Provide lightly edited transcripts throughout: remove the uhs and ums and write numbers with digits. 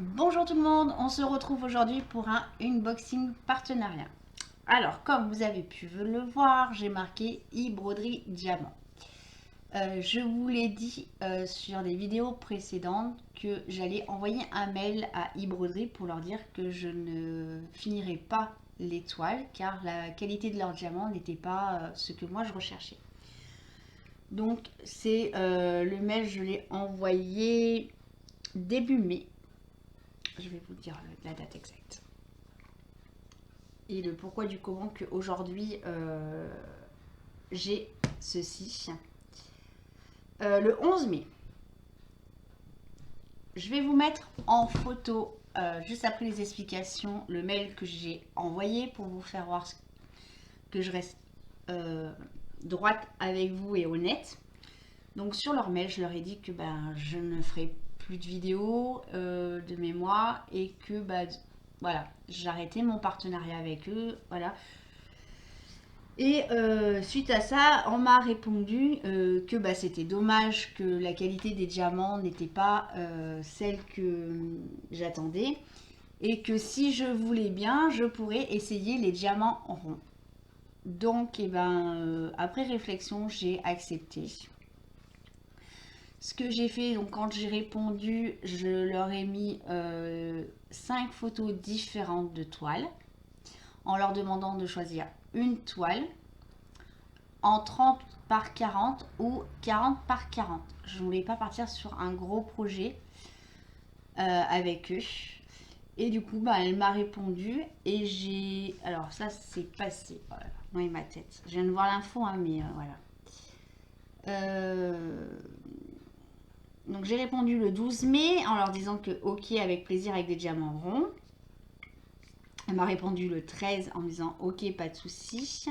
Bonjour tout le monde, on se retrouve aujourd'hui pour un unboxing partenariat. Alors, comme vous avez pu le voir, j'ai marqué e-broderie diamant. Je vous l'ai dit sur des vidéos précédentes que j'allais envoyer un mail à e-broderie pour leur dire que je ne finirai pas les toiles car la qualité de leur diamant n'était pas ce que moi je recherchais. Donc c'est le mail, je l'ai envoyé début mai. Je vais vous dire la date exacte. Et le pourquoi du comment qu'aujourd'hui j'ai ceci. Le 11 mai, je vais vous mettre en photo, juste après les explications, le mail que j'ai envoyé pour vous faire voir que je reste droite avec vous et honnête. Donc sur leur mail, je leur ai dit que je ne ferai plus de vidéos de mémoire et que voilà, j'arrêtais mon partenariat avec eux. Voilà. Et suite à ça, on m'a répondu que c'était dommage que la qualité des diamants n'était pas celle que j'attendais et que si je voulais bien, je pourrais essayer les diamants ronds. Donc, après réflexion, j'ai accepté. Ce que j'ai fait, donc quand j'ai répondu, je leur ai mis 5 photos différentes de toiles en leur demandant de choisir une toile en 30 par 40 ou 40 par 40. Je ne voulais pas partir sur un gros projet avec eux. Et du coup, elle m'a répondu et j'ai... Alors ça, c'est passé. Voilà, dans ma tête. Je viens de voir l'info, hein, mais voilà. Donc j'ai répondu le 12 mai en leur disant que ok, avec plaisir, avec des diamants ronds. Elle m'a répondu le 13 en me disant ok, pas de souci.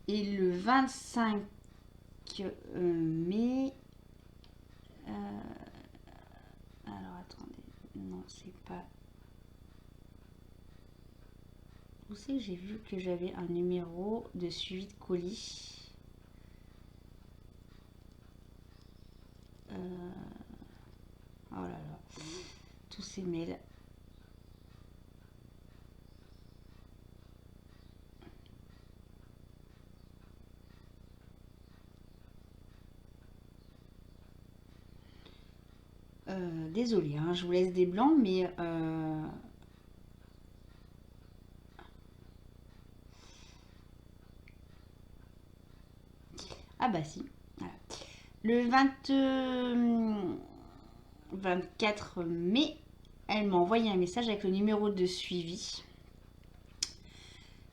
Et le 25 mai... alors attendez, non, c'est pas... Où c'est que j'ai vu que j'avais un numéro de suivi de colis? Oh là là, tous ces mails. Désolée, hein, je vous laisse des blancs, mais ah bah si. Voilà. Le 24 mai, elle m'a envoyé un message avec le numéro de suivi.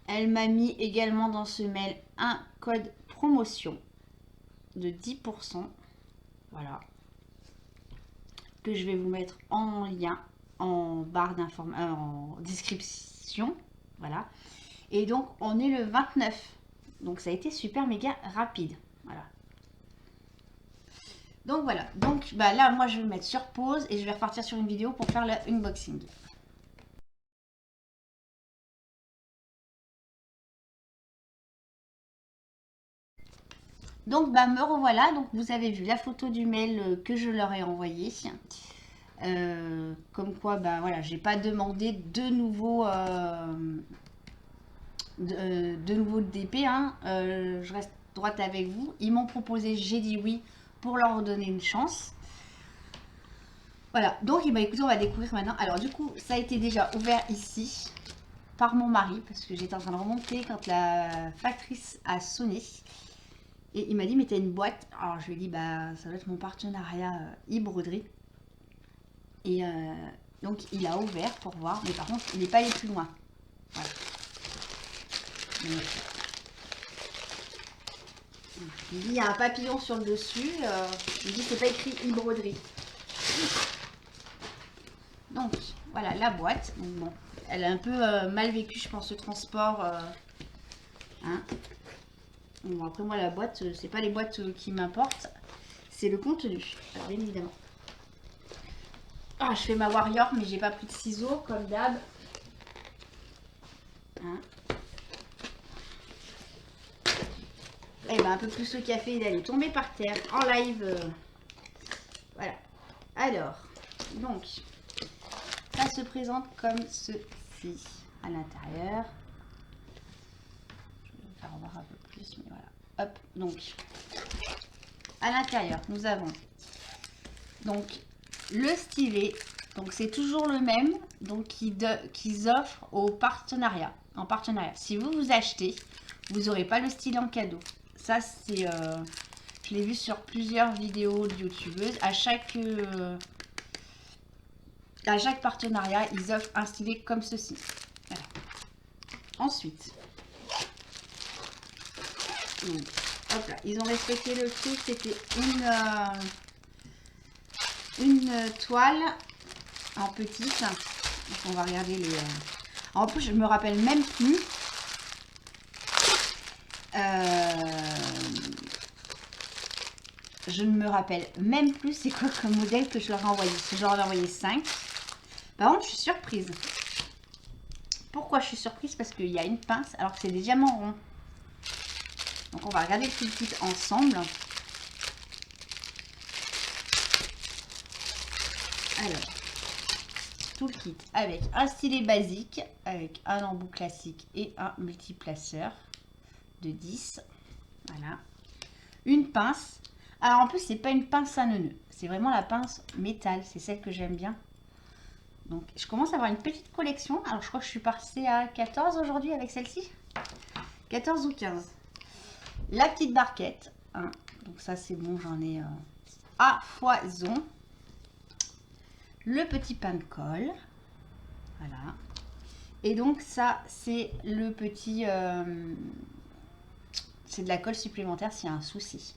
Elle m'a mis également dans ce mail un code promotion de 10%. Voilà. Que je vais vous mettre en lien en barre d'information, en description. Voilà. Et donc, on est le 29. Donc, ça a été super méga rapide. Voilà. Donc, voilà. Donc, là, moi, je vais me mettre sur pause et je vais repartir sur une vidéo pour faire le unboxing. Donc, me revoilà. Donc, vous avez vu la photo du mail que je leur ai envoyé. Comme quoi, voilà, j'ai pas demandé de nouveau de nouveau DP, hein. Je reste droite avec vous. Ils m'ont proposé, j'ai dit oui pour leur donner une chance. Voilà, donc écoutez, on va découvrir maintenant. Alors du coup, ça a été déjà ouvert ici par mon mari parce que j'étais en train de remonter quand la factrice a sonné. Et il m'a dit, mais t'as une boîte. Alors je lui ai dit, ça doit être mon partenariat e-broderie. Et donc il a ouvert pour voir, mais par contre, il n'est pas allé plus loin. Voilà. Donc, il y a un papillon sur le dessus. Il dit c'est pas écrit e-broderie. Donc voilà la boîte. Donc, bon, elle a un peu mal vécu, je pense, le transport. Hein. Bon, après moi la boîte, c'est pas les boîtes qui m'importent, c'est le contenu, bien évidemment. Ah, je fais ma warrior, mais j'ai pas pris de ciseaux comme d'hab. Hein. Et un peu plus le café, il allait tomber par terre en live. Voilà. Alors, donc, ça se présente comme ceci à l'intérieur. Je vais vous faire voir un peu plus, mais voilà. Hop, donc à l'intérieur, nous avons donc le stylet. Donc c'est toujours le même, donc qu'ils offrent au partenariat, en partenariat. Si vous vous achetez, vous n'aurez pas le stylet en cadeau. Ça c'est, je l'ai vu sur plusieurs vidéos de youtubeuses. À chaque partenariat, ils offrent un stylet comme ceci. Voilà. Ensuite, donc, hop là, ils ont respecté le truc. C'était une toile en petite. Donc on va regarder les. En plus, je me rappelle même plus. Je ne me rappelle même plus c'est quoi comme modèle que je leur ai envoyé. Je leur ai envoyé 5. Par contre, je suis surprise. Pourquoi je suis surprise? Parce qu'il y a une pince alors que c'est des diamants ronds. Donc on va regarder le kit ensemble. Alors, tout le kit avec un stylet basique, avec un embout classique et un multiplaceur de 10. Voilà. Une pince. Alors en plus, c'est pas une pince à nœud. C'est vraiment la pince métal. C'est celle que j'aime bien. Donc je commence à avoir une petite collection. Alors je crois que je suis passée à 14 aujourd'hui avec celle-ci. 14 ou 15. La petite barquette. Hein. Donc ça c'est bon, j'en ai à foison. Le petit pain de colle. Voilà. Et donc ça c'est le petit... c'est de la colle supplémentaire s'il y a un souci.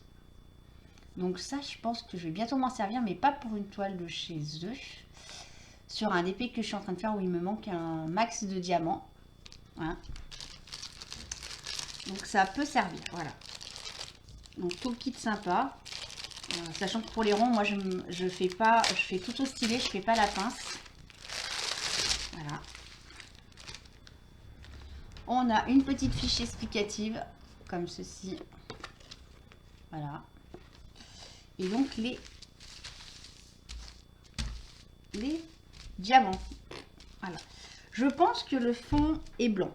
Donc ça je pense que je vais bientôt m'en servir, mais pas pour une toile de chez eux. Sur un épée que je suis en train de faire où il me manque un max de diamants. Hein. Donc ça peut servir, voilà. Donc tout le kit sympa. Sachant que pour les ronds, moi je fais pas, je fais tout au stylet, je fais pas la pince. Voilà. On a une petite fiche explicative comme ceci. Voilà. Et donc les diamants. Voilà. Je pense que le fond est blanc.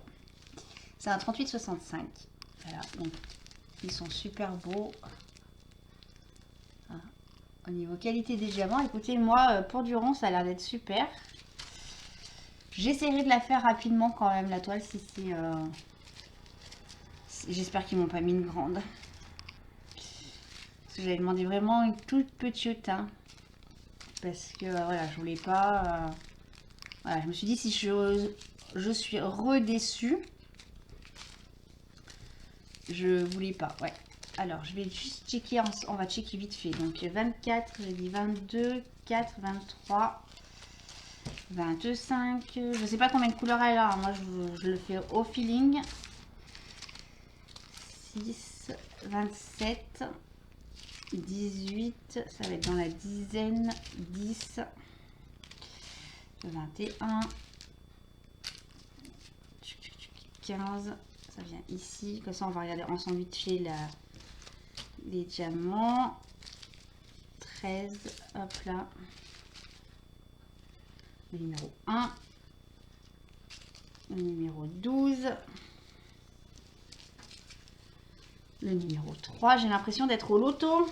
C'est un 38,65. Voilà. Donc ils sont super beaux. Voilà. Au niveau qualité des diamants, écoutez, moi pour du rond, ça a l'air d'être super. J'essaierai de la faire rapidement quand même, la toile, si c'est... J'espère qu'ils m'ont pas mis une grande. Parce que j'avais demandé vraiment une toute petite. Hein, parce que, voilà, je voulais pas... voilà, je me suis dit, si je suis redéçue, je voulais pas, ouais. Alors, je vais juste checker, on va checker vite fait. Donc, 24, j'ai dit 22, 4, 23... 25, je sais pas combien de couleurs elle a, moi je le fais au feeling. 6, 27, 18, ça va être dans la dizaine, 10, 21, 15, ça vient ici, comme ça on va regarder ensemble vite fait les diamants. 13, hop là. Le numéro 1, le numéro 12, le numéro 3, j'ai l'impression d'être au loto,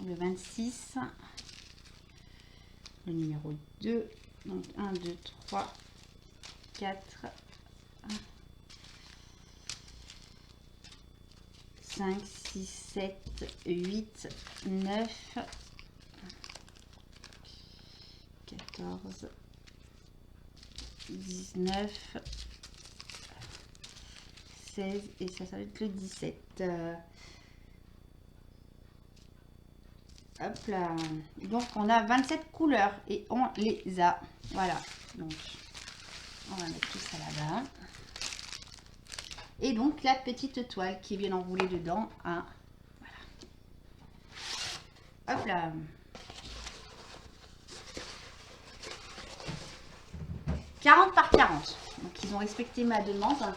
le 26, le numéro 2, donc 1, 2, 3, 4, 5, 6, 7, 8, 9, 14, 19, 16 et ça va être le 17. Hop là. Donc on a 27 couleurs et on les a. Voilà. Donc on va mettre tout ça là-bas. Et donc la petite toile qui vient enrouler dedans. Hein. Voilà. Hop là. 40 par 40. Donc ils ont respecté ma demande.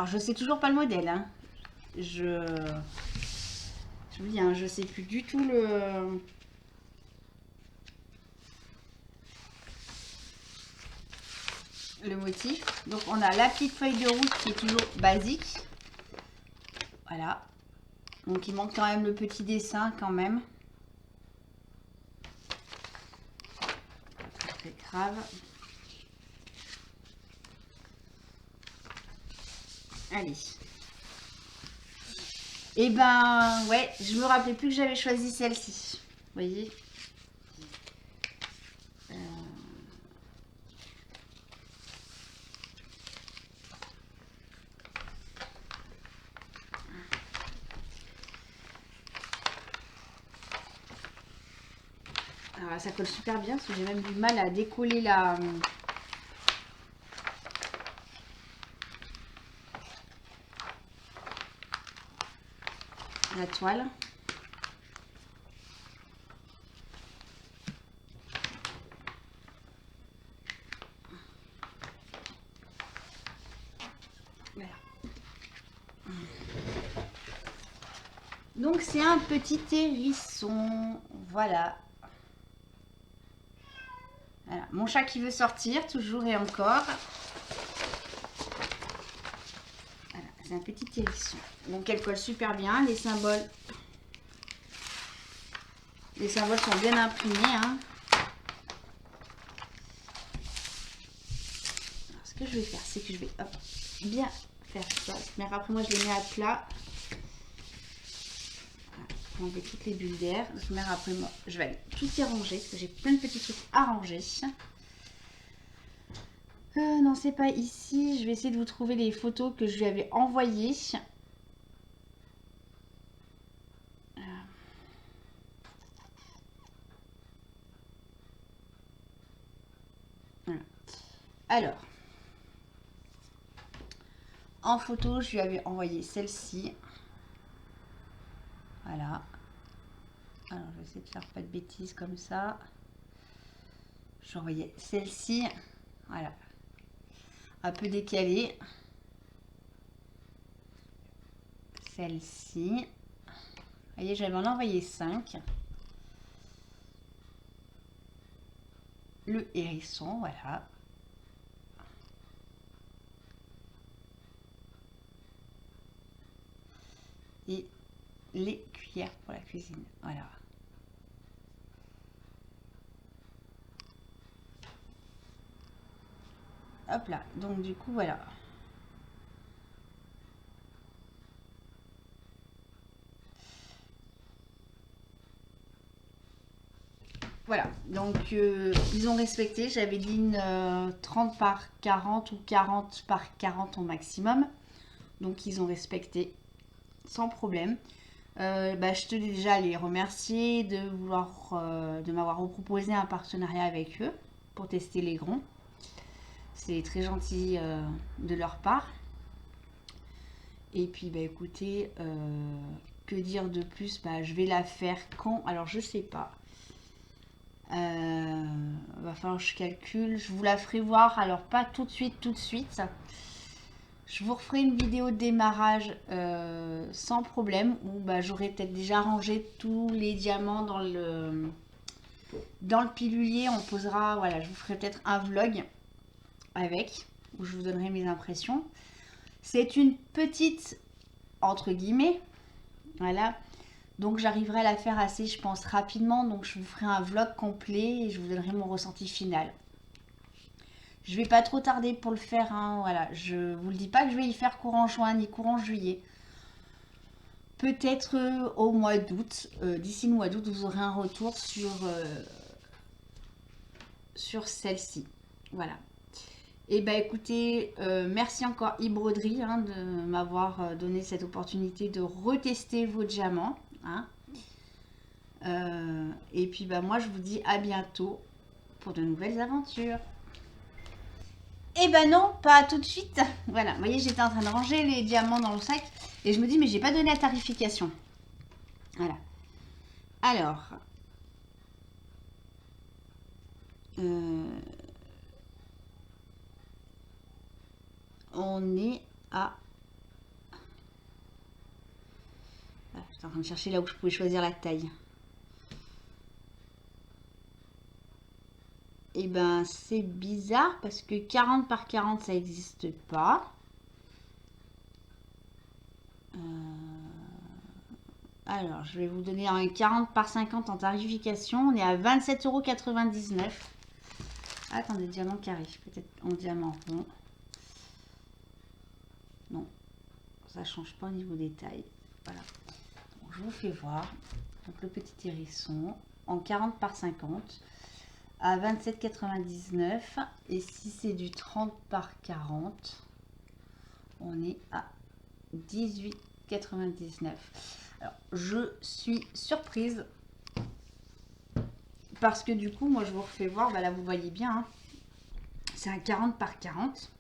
Alors, je sais toujours pas le modèle. Hein. Je vous dis, hein, je sais plus du tout le motif. Donc, on a la petite feuille de route qui est toujours basique. Voilà. Donc, il manque quand même le petit dessin quand même. C'est grave. Allez. Et ben, ouais, je me rappelais plus que j'avais choisi celle-ci. Vous voyez ? Alors là, ça colle super bien parce que j'ai même du mal à décoller la toile. Voilà. Donc c'est un petit hérisson. Voilà. Voilà. Mon chat qui veut sortir, toujours et encore. Voilà, c'est un petit hérisson. Donc elle colle super bien. Les symboles sont bien imprimés. Hein. Alors, ce que je vais faire, c'est que je vais bien faire ça. Mais après, moi, je les mets à plat. Pour enlever toutes les bulles d'air. Mais après, moi, je vais aller tout y ranger parce que j'ai plein de petits trucs à ranger. Non, c'est pas ici. Je vais essayer de vous trouver les photos que je lui avais envoyées. Voilà. Alors, en photo, je lui avais envoyé celle-ci. Voilà. Alors, je vais essayer de faire pas de bêtises comme ça. Je lui envoyais celle-ci. Voilà. Un peu décalée. Celle-ci. Vous voyez, j'avais en envoyé 5. Le hérisson, voilà. Et les cuillères pour la cuisine, voilà. Hop là, donc du coup, voilà. Voilà, donc ils ont respecté, j'avais dit une 30 par 40 ou 40 par 40 au maximum. Donc ils ont respecté sans problème. Je tenais déjà à les remercier de m'avoir proposé un partenariat avec eux pour tester les gronds. C'est très gentil de leur part. Et puis écoutez, que dire de plus, je vais la faire quand? Alors je sais pas. Va falloir que je calcule. Je vous la ferai voir. Alors pas tout de suite. Je vous referai une vidéo de démarrage sans problème où j'aurai peut-être déjà rangé tous les diamants dans le pilulier. On posera, voilà, je vous ferai peut-être un vlog avec où je vous donnerai mes impressions. C'est une petite entre guillemets, voilà. Donc j'arriverai à la faire assez, je pense, rapidement. Donc je vous ferai un vlog complet et je vous donnerai mon ressenti final. Je vais pas trop tarder pour le faire, hein, voilà. Je vous le dis pas que je vais y faire courant juin ni courant juillet. Peut-être au mois d'août. D'ici le mois d'août, vous aurez un retour sur celle-ci. Voilà. Et écoutez, merci encore e-broderie de m'avoir donné cette opportunité de retester vos diamants. Hein. Et puis moi je vous dis à bientôt pour de nouvelles aventures. Et non, pas tout de suite. Voilà, vous voyez, j'étais en train de ranger les diamants dans le sac et je me dis mais j'ai pas donné la tarification. Voilà. Alors, on est à en train de chercher là où je pouvais choisir la taille. Et ben c'est bizarre parce que 40 par 40 ça n'existe pas. Alors je vais vous donner un 40 par 50 en tarification. On est à 27,99 €. Attendez, diamant carré, peut-être en diamant rond. Non, ça change pas au niveau des tailles. Voilà. Donc, je vous fais voir. Donc le petit hérisson en 40 par 50 à 27,99 €. Et si c'est du 30 par 40, on est à 18,99 €. Alors, je suis surprise parce que du coup, moi, je vous refais voir. Bah là, vous voyez bien, hein, c'est un 40 par 40.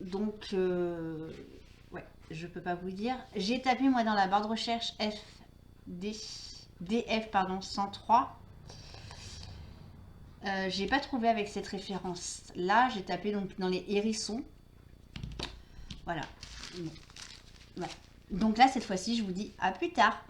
Donc, ouais, je peux pas vous dire. J'ai tapé, moi, dans la barre de recherche DF, pardon, 103. J'ai pas trouvé avec cette référence là. J'ai tapé donc dans les hérissons. Voilà. Voilà. Donc là, cette fois-ci, je vous dis à plus tard.